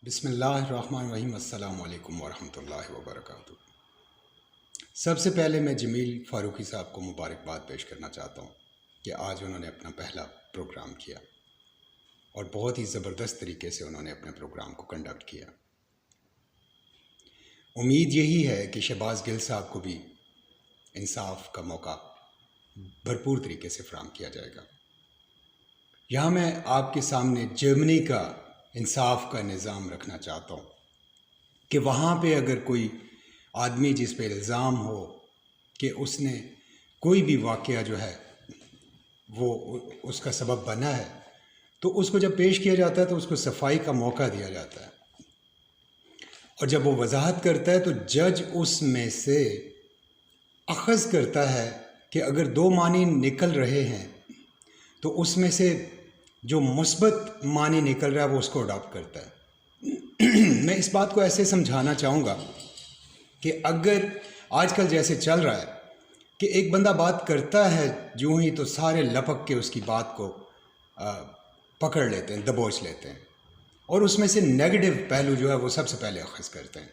بسم اللہ الرحمن الرحیم۔ السلام علیکم ورحمۃ اللہ وبرکاتہ۔ سب سے پہلے میں جمیل فاروقی صاحب کو مبارکباد پیش کرنا چاہتا ہوں کہ آج انہوں نے اپنا پہلا پروگرام کیا اور بہت ہی زبردست طریقے سے انہوں نے اپنے پروگرام کو کنڈکٹ کیا۔ امید یہی ہے کہ شہباز گل صاحب کو بھی انصاف کا موقع بھرپور طریقے سے فراہم کیا جائے گا۔ یہاں میں آپ کے سامنے جرمنی کا انصاف کا نظام رکھنا چاہتا ہوں کہ وہاں پہ اگر کوئی آدمی جس پہ الزام ہو کہ اس نے کوئی بھی واقعہ جو ہے وہ اس کا سبب بنا ہے تو اس کو جب پیش کیا جاتا ہے تو اس کو صفائی کا موقع دیا جاتا ہے، اور جب وہ وضاحت کرتا ہے تو جج اس میں سے اخذ کرتا ہے کہ اگر دو معنی نکل رہے ہیں تو اس میں سے جو مثبت معنی نکل رہا ہے وہ اس کو اڈاپٹ کرتا ہے۔ میں اس بات کو ایسے سمجھانا چاہوں گا کہ اگر آج کل جیسے چل رہا ہے کہ ایک بندہ بات کرتا ہے جو ہی تو سارے لپک کے اس کی بات کو پکڑ لیتے ہیں، دبوچ لیتے ہیں، اور اس میں سے نیگیٹو پہلو جو ہے وہ سب سے پہلے اخذ کرتے ہیں۔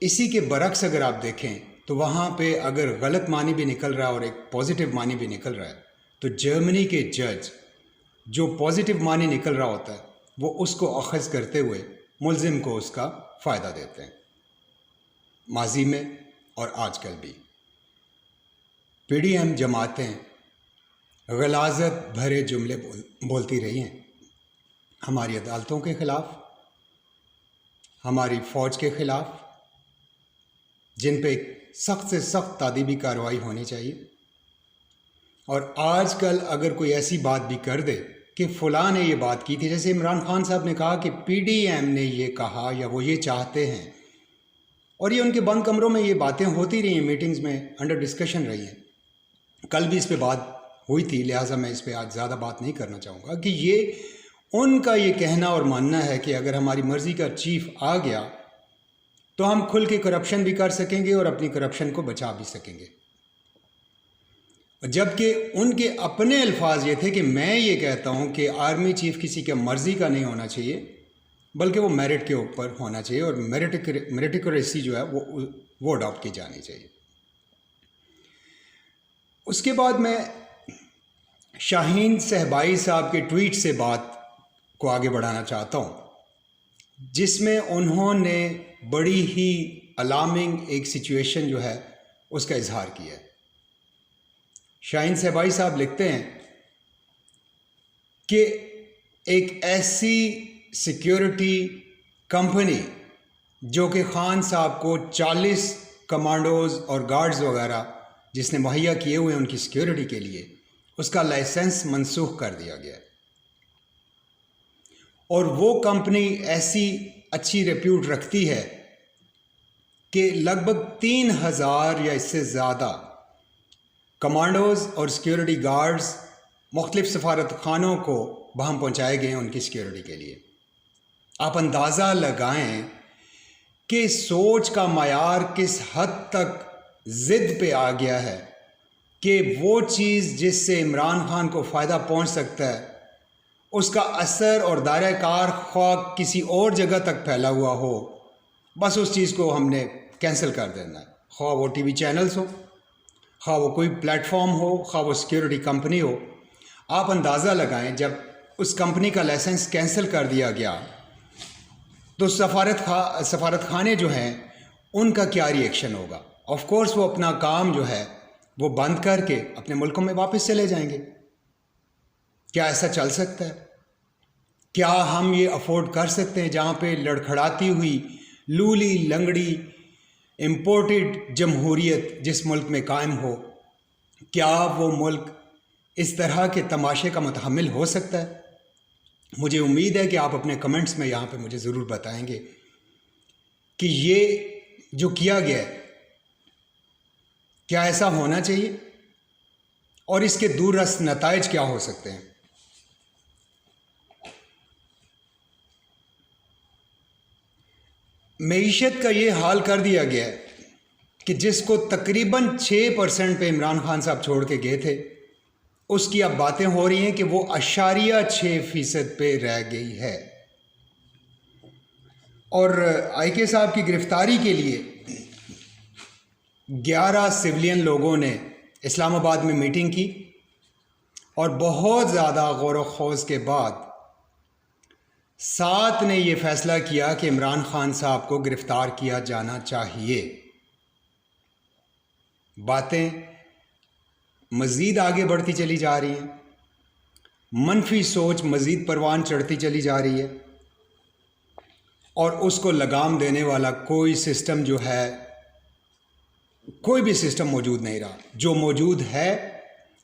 اسی کے برعکس اگر آپ دیکھیں تو وہاں پہ اگر غلط معنی بھی نکل رہا ہے اور ایک پازیٹیو معنی بھی نکل رہا ہے تو جرمنی کے جج جو پازیٹیو معنی نکل رہا ہوتا ہے وہ اس کو اخذ کرتے ہوئے ملزم کو اس کا فائدہ دیتے ہیں۔ ماضی میں اور آج کل بھی پی ڈی ایم جماعتیں غلاظت بھرے جملے بولتی رہی ہیں ہماری عدالتوں کے خلاف، ہماری فوج کے خلاف، جن پہ سخت سے سخت تادیبی کارروائی ہونی چاہیے۔ اور آج کل اگر کوئی ایسی بات بھی کر دے کہ فلاں نے یہ بات کی تھی، جیسے عمران خان صاحب نے کہا کہ پی ڈی ایم نے یہ کہا یا وہ یہ چاہتے ہیں، اور یہ ان کے بند کمروں میں یہ باتیں ہوتی رہی ہیں، میٹنگز میں انڈر ڈسکشن رہی ہیں۔ کل بھی اس پہ بات ہوئی تھی، لہٰذا میں اس پہ آج زیادہ بات نہیں کرنا چاہوں گا کہ یہ ان کا یہ کہنا اور ماننا ہے کہ اگر ہماری مرضی کا چیف آ گیا تو ہم کھل کے کرپشن بھی کر سکیں گے اور اپنی کرپشن کو بچا بھی سکیں گے، جبکہ ان کے اپنے الفاظ یہ تھے کہ میں یہ کہتا ہوں کہ آرمی چیف کسی کے مرضی کا نہیں ہونا چاہیے بلکہ وہ میرٹ کے اوپر ہونا چاہیے، اور میریٹوکریسی جو ہے وہ اڈاپٹ کی جانی چاہیے۔ اس کے بعد میں شاہین صہبائی صاحب کے ٹویٹ سے بات کو آگے بڑھانا چاہتا ہوں، جس میں انہوں نے بڑی ہی الارمنگ ایک سچویشن جو ہے اس کا اظہار کیا ہے۔ شاہین صہبائی صاحب لکھتے ہیں کہ ایک ایسی سیکیورٹی کمپنی جو کہ خان صاحب کو 40 کمانڈوز اور گارڈز وغیرہ جس نے مہیا کیے ہوئے ان کی سیکیورٹی کے لیے، اس کا لائسنس منسوخ کر دیا گیا، اور وہ کمپنی ایسی اچھی ریپیوٹ رکھتی ہے کہ لگ بھگ 3000 یا اس سے زیادہ کمانڈوز اور سیکیورٹی گارڈز مختلف سفارت خانوں کو بہم پہنچائے گئے ہیں ان کی سیکیورٹی کے لیے۔ آپ اندازہ لگائیں کہ سوچ کا معیار کس حد تک ضد پہ آ گیا ہے کہ وہ چیز جس سے عمران خان کو فائدہ پہنچ سکتا ہے اس کا اثر اور دائرہ کار خواہ کسی اور جگہ تک پھیلا ہوا ہو، بس اس چیز کو ہم نے کینسل کر دینا ہے، خواہ وہ ٹی وی چینلز ہو، خواہ وہ کوئی پلیٹ فارم ہو، خواہ وہ سیکیورٹی کمپنی ہو۔ آپ اندازہ لگائیں جب اس کمپنی کا لائسنس کینسل کر دیا گیا تو سفارت خانے جو ہیں ان کا کیا ری ایکشن ہوگا؟ آف کورس وہ اپنا کام جو ہے وہ بند کر کے اپنے ملکوں میں واپس چلے جائیں گے۔ کیا ایسا چل سکتا ہے؟ کیا ہم یہ افورڈ کر سکتے ہیں جہاں پہ لڑکھڑاتی ہوئی لولی لنگڑی امپورٹڈ جمہوریت جس ملک میں قائم ہو، کیا وہ ملک اس طرح کے تماشے کا متحمل ہو سکتا ہے؟ مجھے امید ہے کہ آپ اپنے کمنٹس میں یہاں پہ مجھے ضرور بتائیں گے کہ یہ جو کیا گیا ہے کیا ایسا ہونا چاہیے اور اس کے دور رس نتائج کیا ہو سکتے ہیں۔ معیشت کا یہ حال کر دیا گیا ہے کہ جس کو تقریباً 6% پہ عمران خان صاحب چھوڑ کے گئے تھے، اس کی اب باتیں ہو رہی ہیں کہ وہ 0.6% پہ رہ گئی ہے۔ اور آئی کے صاحب کی گرفتاری کے لیے 11 سویلین لوگوں نے اسلام آباد میں میٹنگ کی اور بہت زیادہ غور و خوض کے بعد 7 نے یہ فیصلہ کیا کہ عمران خان صاحب کو گرفتار کیا جانا چاہیے۔ باتیں مزید آگے بڑھتی چلی جا رہی ہیں، منفی سوچ مزید پروان چڑھتی چلی جا رہی ہے، اور اس کو لگام دینے والا کوئی سسٹم جو ہے، کوئی بھی سسٹم موجود نہیں رہا۔ جو موجود ہے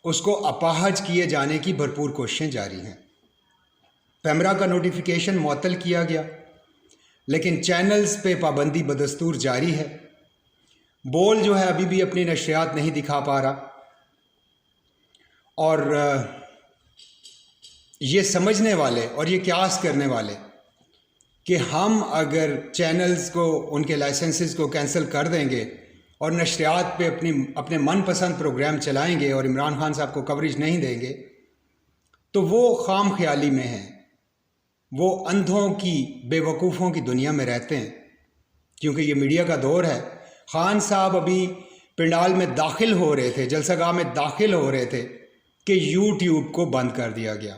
اس کو اپاہج کیے جانے کی بھرپور کوششیں جاری ہیں۔ پیمرا کا نوٹیفیکیشن معطل کیا گیا، لیکن چینلز پہ پابندی بدستور جاری ہے۔ بول جو ہے ابھی بھی اپنی نشریات نہیں دکھا پا رہا، اور یہ سمجھنے والے اور یہ قیاس کرنے والے کہ ہم اگر چینلز کو ان کے لائسنسز کو کینسل کر دیں گے اور نشریات پہ اپنے من پسند پروگرام چلائیں گے اور عمران خان صاحب کو کوریج نہیں دیں گے، تو وہ خام خیالی میں ہیں، وہ اندھوں کی، بے وقوفوں کی دنیا میں رہتے ہیں، کیونکہ یہ میڈیا کا دور ہے۔ خان صاحب ابھی پنڈال میں داخل ہو رہے تھے، جلسہ گاہ میں داخل ہو رہے تھے کہ یوٹیوب کو بند کر دیا گیا،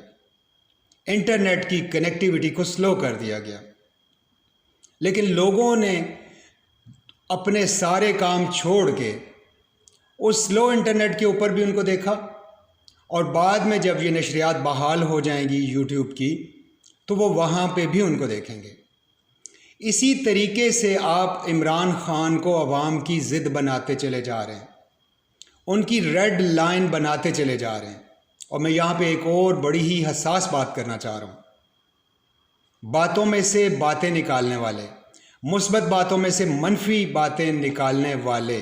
انٹرنیٹ کی کنیکٹیوٹی کو سلو کر دیا گیا، لیکن لوگوں نے اپنے سارے کام چھوڑ کے اس سلو انٹرنیٹ کے اوپر بھی ان کو دیکھا، اور بعد میں جب یہ نشریات بحال ہو جائیں گی یوٹیوب کی تو وہ وہاں پہ بھی ان کو دیکھیں گے۔ اسی طریقے سے آپ عمران خان کو عوام کی ضد بناتے چلے جا رہے ہیں، ان کی ریڈ لائن بناتے چلے جا رہے ہیں۔ اور میں یہاں پہ ایک اور بڑی ہی حساس بات کرنا چاہ رہا ہوں۔ باتوں میں سے باتیں نکالنے والے، مثبت باتوں میں سے منفی باتیں نکالنے والے،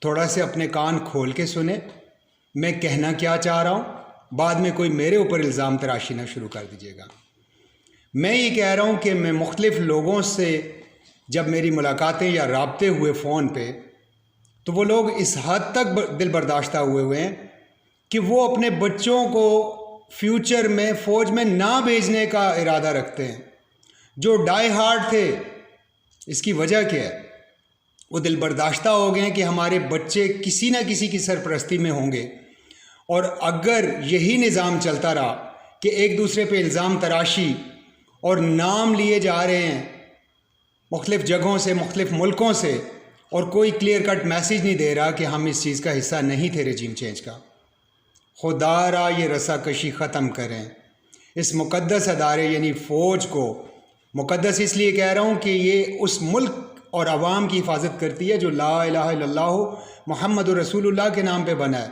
تھوڑا سے اپنے کان کھول کے سنیں میں کہنا کیا چاہ رہا ہوں، بعد میں کوئی میرے اوپر الزام تراشی نہ شروع کر دیجیے گا۔ میں یہ کہہ رہا ہوں کہ میں مختلف لوگوں سے جب میری ملاقاتیں یا رابطے ہوئے فون پہ، تو وہ لوگ اس حد تک دل برداشتہ ہوئے ہیں کہ وہ اپنے بچوں کو فیوچر میں فوج میں نہ بھیجنے کا ارادہ رکھتے ہیں۔ جو ڈائی ہارڈ تھے، اس کی وجہ کیا ہے؟ وہ دل برداشتہ ہو گئے ہیں کہ ہمارے بچے کسی نہ کسی کی سرپرستی میں ہوں گے، اور اگر یہی نظام چلتا رہا کہ ایک دوسرے پہ الزام تراشی اور نام لیے جا رہے ہیں مختلف جگہوں سے، مختلف ملکوں سے، اور کوئی کلیئر کٹ میسیج نہیں دے رہا کہ ہم اس چیز کا حصہ نہیں تھے رجیم چینج کا، خدا را یہ رسا کشی ختم کریں۔ اس مقدس ادارے یعنی فوج کو مقدس اس لیے کہہ رہا ہوں کہ یہ اس ملک اور عوام کی حفاظت کرتی ہے جو لا الہ الا اللہ محمد رسول اللہ کے نام پہ بنا ہے،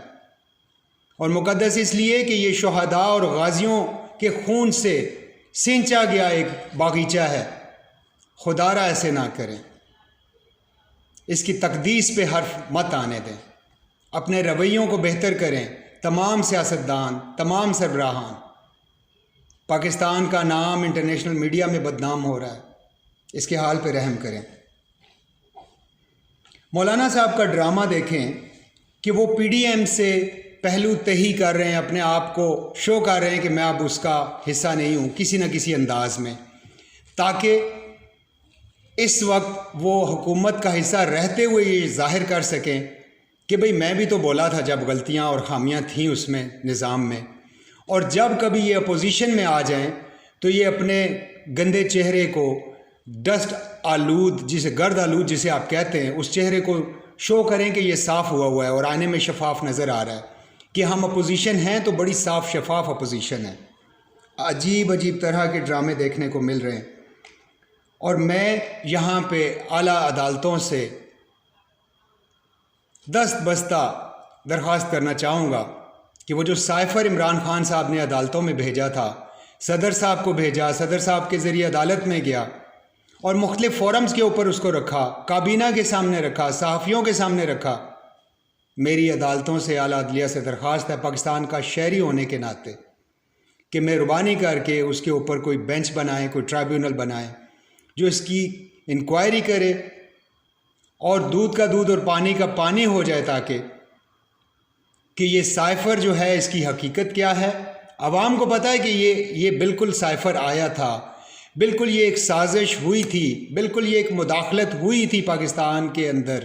اور مقدس اس لیے کہ یہ شہداء اور غازیوں کے خون سے سینچا گیا ایک باغیچہ ہے۔ خدا را ایسے نہ کریں، اس کی تقدیس پہ حرف مت آنے دیں، اپنے رویوں کو بہتر کریں۔ تمام سیاستدان، تمام سربراہان، پاکستان کا نام انٹرنیشنل میڈیا میں بدنام ہو رہا ہے، اس کے حال پہ رحم کریں۔ مولانا صاحب کا ڈرامہ دیکھیں کہ وہ پی ڈی ایم سے پہلو تہی کر رہے ہیں، اپنے آپ کو شو کر رہے ہیں کہ میں اب اس کا حصہ نہیں ہوں کسی نہ کسی انداز میں، تاکہ اس وقت وہ حکومت کا حصہ رہتے ہوئے یہ ظاہر کر سکیں کہ بھئی میں بھی تو بولا تھا جب غلطیاں اور خامیاں تھیں اس میں، نظام میں، اور جب کبھی یہ اپوزیشن میں آ جائیں تو یہ اپنے گندے چہرے کو ڈسٹ آلود، جسے گرد آلود جسے آپ کہتے ہیں، اس چہرے کو شو کریں کہ یہ صاف ہوا ہے اور آئینے میں شفاف نظر آ رہا ہے کہ ہم اپوزیشن ہیں تو بڑی صاف شفاف اپوزیشن ہے۔ عجیب عجیب طرح کے ڈرامے دیکھنے کو مل رہے ہیں، اور میں یہاں پہ اعلیٰ عدالتوں سے دست بستہ درخواست کرنا چاہوں گا کہ وہ جو سائفر عمران خان صاحب نے عدالتوں میں بھیجا تھا، صدر صاحب کو بھیجا، صدر صاحب کے ذریعے عدالت میں گیا اور مختلف فورمز کے اوپر اس کو رکھا، کابینہ کے سامنے رکھا، صحافیوں کے سامنے رکھا۔ میری عدالتوں سے، اعلیٰ عدلیہ سے درخواست ہے پاکستان کا شہری ہونے کے ناطے کہ مہربانی کر کے اس کے اوپر کوئی بینچ بنائیں، کوئی ٹرائیبیونل بنائیں جو اس کی انکوائری کرے اور دودھ کا دودھ اور پانی کا پانی ہو جائے، تاکہ کہ یہ سائفر جو ہے اس کی حقیقت کیا ہے۔ عوام کو پتہ ہے کہ یہ بالکل سائفر آیا تھا، بالکل یہ ایک سازش ہوئی تھی، بالکل یہ ایک مداخلت ہوئی تھی پاکستان کے اندر،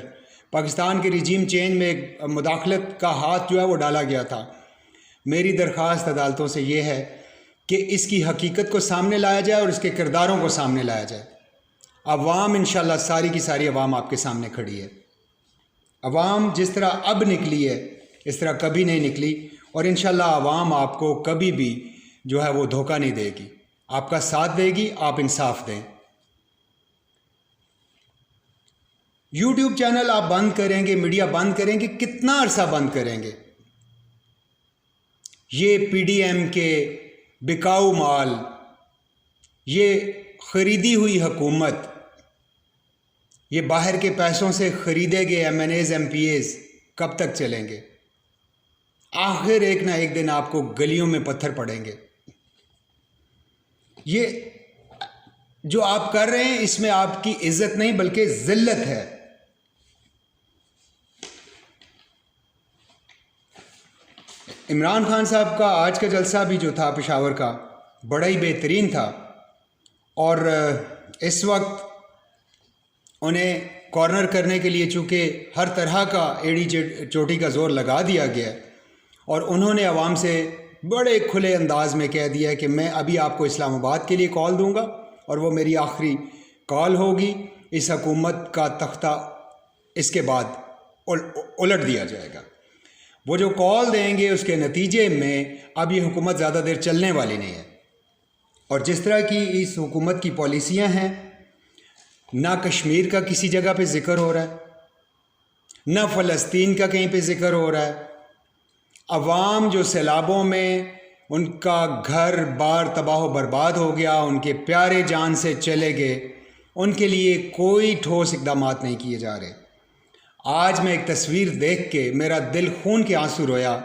پاکستان کے رجیم چینج میں ایک مداخلت کا ہاتھ جو ہے وہ ڈالا گیا تھا۔ میری درخواست عدالتوں سے یہ ہے کہ اس کی حقیقت کو سامنے لایا جائے اور اس کے کرداروں کو سامنے لایا جائے۔ عوام انشاءاللہ ساری کی ساری عوام آپ کے سامنے کھڑی ہے۔ عوام جس طرح اب نکلی ہے اس طرح کبھی نہیں نکلی، اور انشاءاللہ عوام آپ کو کبھی بھی جو ہے وہ دھوکہ نہیں دے گی، آپ کا ساتھ دے گی، آپ انصاف دیں۔ یوٹیوب چینل آپ بند کریں گے، میڈیا بند کریں گے، کتنا عرصہ بند کریں گے؟ یہ پی ڈی ایم کے بکاؤ مال، یہ خریدی ہوئی حکومت، یہ باہر کے پیسوں سے خریدے گئے M N As, M P As کب تک چلیں گے؟ آخر ایک نہ ایک دن آپ کو گلیوں میں پتھر پڑیں گے۔ یہ جو آپ کر رہے ہیں اس میں آپ کی عزت نہیں بلکہ ذلت ہے۔ عمران خان صاحب کا آج کا جلسہ بھی جو تھا پشاور کا بڑا ہی بہترین تھا، اور اس وقت انہیں کارنر کرنے کے لیے چونکہ ہر طرح کا ایڑی چوٹی کا زور لگا دیا گیا، اور انہوں نے عوام سے بڑے کھلے انداز میں کہہ دیا ہے کہ میں ابھی آپ کو اسلام آباد کے لیے کال دوں گا اور وہ میری آخری کال ہوگی، اس حکومت کا تختہ اس کے بعد الٹ دیا جائے گا۔ وہ جو کال دیں گے اس کے نتیجے میں اب یہ حکومت زیادہ دیر چلنے والی نہیں ہے، اور جس طرح کی اس حکومت کی پالیسیاں ہیں، نہ کشمیر کا کسی جگہ پہ ذکر ہو رہا ہے، نہ فلسطین کا کہیں پہ ذکر ہو رہا ہے۔ عوام جو سیلابوں میں ان کا گھر بار تباہ و برباد ہو گیا، ان کے پیارے جان سے چلے گئے، ان کے لیے کوئی ٹھوس اقدامات نہیں کیے جا رہے۔ آج میں ایک تصویر دیکھ کے میرا دل خون کے آنسو رویا،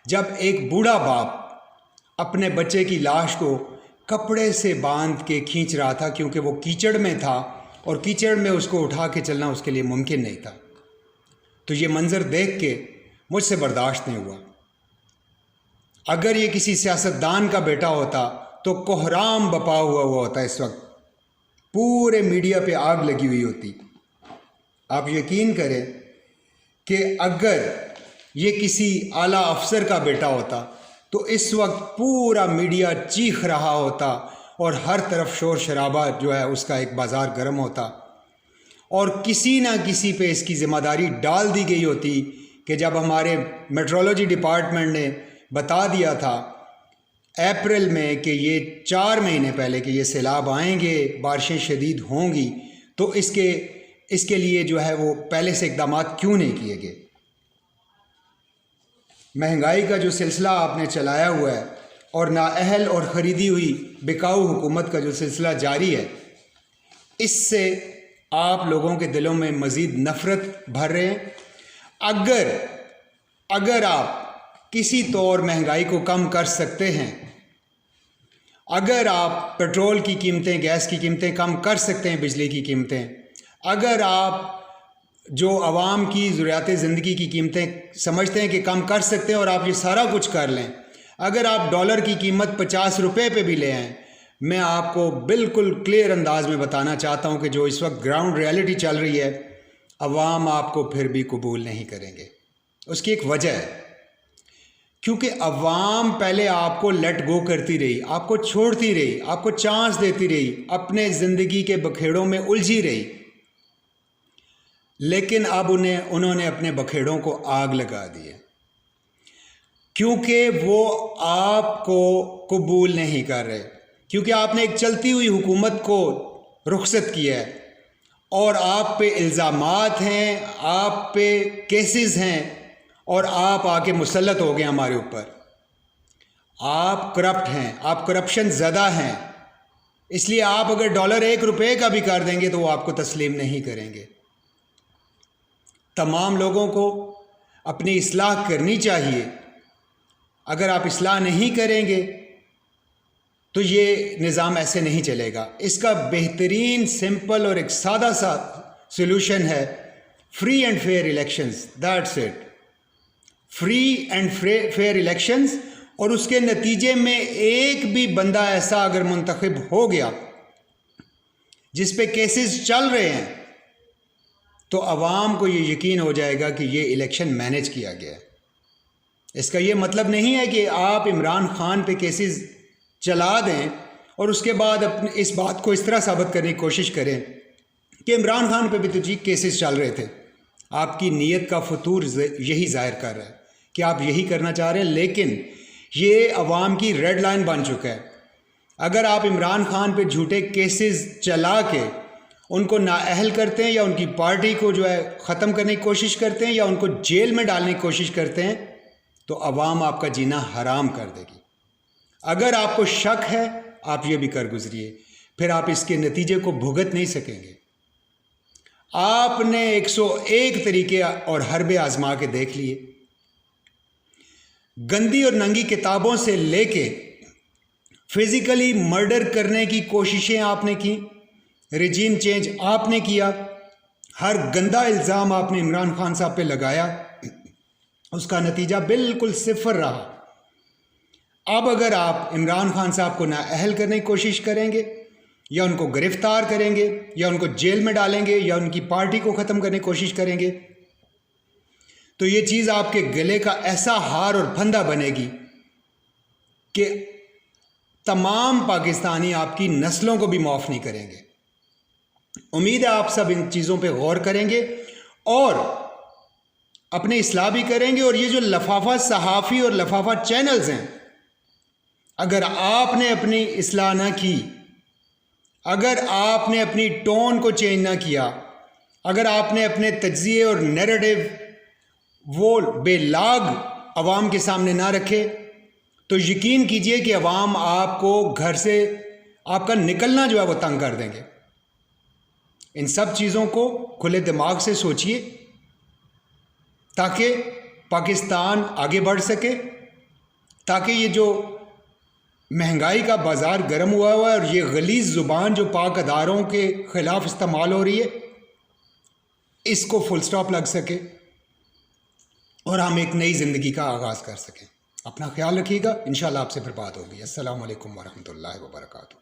جب ایک بوڑھا باپ اپنے بچے کی لاش کو کپڑے سے باندھ کے کھینچ رہا تھا، کیونکہ وہ کیچڑ میں تھا اور کیچڑ میں اس کو اٹھا کے چلنا اس کے لیے ممکن نہیں تھا۔ تو یہ منظر دیکھ کے مجھ سے برداشت نہیں ہوا۔ اگر یہ کسی سیاستدان کا بیٹا ہوتا تو کوہرام بپا ہوا ہوتا، اس وقت پورے میڈیا پہ آگ لگی ہوئی ہوتی۔ آپ یقین کریں کہ اگر یہ کسی اعلیٰ افسر کا بیٹا ہوتا تو اس وقت پورا میڈیا چیخ رہا ہوتا اور ہر طرف شور شرابہ جو ہے اس کا ایک بازار گرم ہوتا، اور کسی نہ کسی پہ اس کی ذمہ داری ڈال دی گئی ہوتی کہ جب ہمارے میٹرولوجی ڈپارٹمنٹ نے بتا دیا تھا اپریل میں کہ یہ 4 مہینے پہلے کہ یہ سیلاب آئیں گے، بارشیں شدید ہوں گی، تو اس کے لیے جو ہے وہ پہلے سے اقدامات کیوں نہیں کیے گئے؟ مہنگائی کا جو سلسلہ آپ نے چلایا ہوا ہے اور نااہل اور خریدی ہوئی بکاؤ حکومت کا جو سلسلہ جاری ہے، اس سے آپ لوگوں کے دلوں میں مزید نفرت بھر رہے ہیں۔ اگر آپ کسی طور مہنگائی کو کم کر سکتے ہیں، اگر آپ پیٹرول کی قیمتیں، گیس کی قیمتیں کم کر سکتے ہیں، بجلی کی قیمتیں، اگر آپ جو عوام کی ضروریات زندگی کی قیمتیں سمجھتے ہیں کہ کم کر سکتے ہیں اور آپ یہ سارا کچھ کر لیں، اگر آپ ڈالر کی قیمت 50 روپے پہ بھی لے آئیں، میں آپ کو بالکل کلیئر انداز میں بتانا چاہتا ہوں کہ جو اس وقت گراؤنڈ ریالٹی چل رہی ہے، عوام آپ کو پھر بھی قبول نہیں کریں گے۔ اس کی ایک وجہ ہے، کیونکہ عوام پہلے آپ کو لیٹ گو کرتی رہی، آپ کو چھوڑتی رہی، آپ کو چانس دیتی رہی، اپنے زندگی کے بکھیڑوں میں الجھی رہی، لیکن اب انہوں نے اپنے بکھیڑوں کو آگ لگا دی ہے، کیونکہ وہ آپ کو قبول نہیں کر رہے، کیونکہ آپ نے ایک چلتی ہوئی حکومت کو رخصت کیا ہے، اور آپ پہ الزامات ہیں، آپ پہ کیسز ہیں، اور آپ آ کے مسلط ہو گئے ہمارے اوپر۔ آپ کرپٹ ہیں، آپ کرپشن زدہ ہیں، اس لیے آپ اگر ڈالر 1 روپے کا بھی کر دیں گے تو وہ آپ کو تسلیم نہیں کریں گے۔ تمام لوگوں کو اپنی اصلاح کرنی چاہیے۔ اگر آپ اصلاح نہیں کریں گے تو یہ نظام ایسے نہیں چلے گا۔ اس کا بہترین، سمپل اور ایک سادہ سا سولوشن ہے free and fair elections, that's it. Free and fair elections, اور اس کے نتیجے میں ایک بھی بندہ ایسا اگر منتخب ہو گیا جس پہ کیسز چل رہے ہیں، تو عوام کو یہ یقین ہو جائے گا کہ یہ الیکشن مینیج کیا گیا ہے۔ اس کا یہ مطلب نہیں ہے کہ آپ عمران خان پہ کیسز چلا دیں اور اس کے بعد اس بات کو اس طرح ثابت کرنے کی کوشش کریں کہ عمران خان پہ بھی تو کیسز چل رہے تھے۔ آپ کی نیت کا فطور یہی ظاہر کر رہا ہے کہ آپ یہی کرنا چاہ رہے ہیں، لیکن یہ عوام کی ریڈ لائن بن چکا ہے۔ اگر آپ عمران خان پہ جھوٹے کیسز چلا کے ان کو نااہل کرتے ہیں یا ان کی پارٹی کو جو ہے ختم کرنے کی کوشش کرتے ہیں یا ان کو جیل میں ڈالنے کی کوشش کرتے ہیں، تو عوام آپ کا جینا حرام کر دے گی۔ اگر آپ کو شک ہے، آپ یہ بھی کر گزریے، پھر آپ اس کے نتیجے کو بھگت نہیں سکیں گے۔ آپ نے 101 طریقے اور حربے آزما کے دیکھ لیے، گندی اور ننگی کتابوں سے لے کے فزیکلی مرڈر کرنے کی کوششیں آپ نے کی، رجیم چینج آپ نے کیا، ہر گندا الزام آپ نے عمران خان صاحب پہ لگایا، اس کا نتیجہ بالکل صفر رہا۔ اب اگر آپ عمران خان صاحب کو نااہل کرنے کی کوشش کریں گے یا ان کو گرفتار کریں گے یا ان کو جیل میں ڈالیں گے یا ان کی پارٹی کو ختم کرنے کی کوشش کریں گے، تو یہ چیز آپ کے گلے کا ایسا ہار اور پھندا بنے گی کہ تمام پاکستانی آپ کی نسلوں کو بھی معاف نہیں کریں گے۔ امید ہے آپ سب ان چیزوں پہ غور کریں گے اور اپنے اصلاح بھی کریں گے، اور یہ جو لفافہ صحافی اور لفافہ چینلز ہیں، اگر آپ نے اپنی اصلاح نہ کی، اگر آپ نے اپنی ٹون کو چینج نہ کیا، اگر آپ نے اپنے تجزیے اور نیریٹو وہ بے لاگ عوام کے سامنے نہ رکھے، تو یقین کیجئے کہ عوام آپ کو گھر سے آپ کا نکلنا جو ہے وہ تنگ کر دیں گے۔ ان سب چیزوں کو کھلے دماغ سے سوچئے تاکہ پاکستان آگے بڑھ سکے، تاکہ یہ جو مہنگائی کا بازار گرم ہوا ہے اور یہ غلیظ زبان جو پاک اداروں کے خلاف استعمال ہو رہی ہے، اس کو فل سٹاپ لگ سکے اور ہم ایک نئی زندگی کا آغاز کر سکیں۔ اپنا خیال رکھیے گا، انشاءاللہ آپ سے پھر بات ہوگی۔ السلام علیکم ورحمۃ اللہ وبرکاتہ۔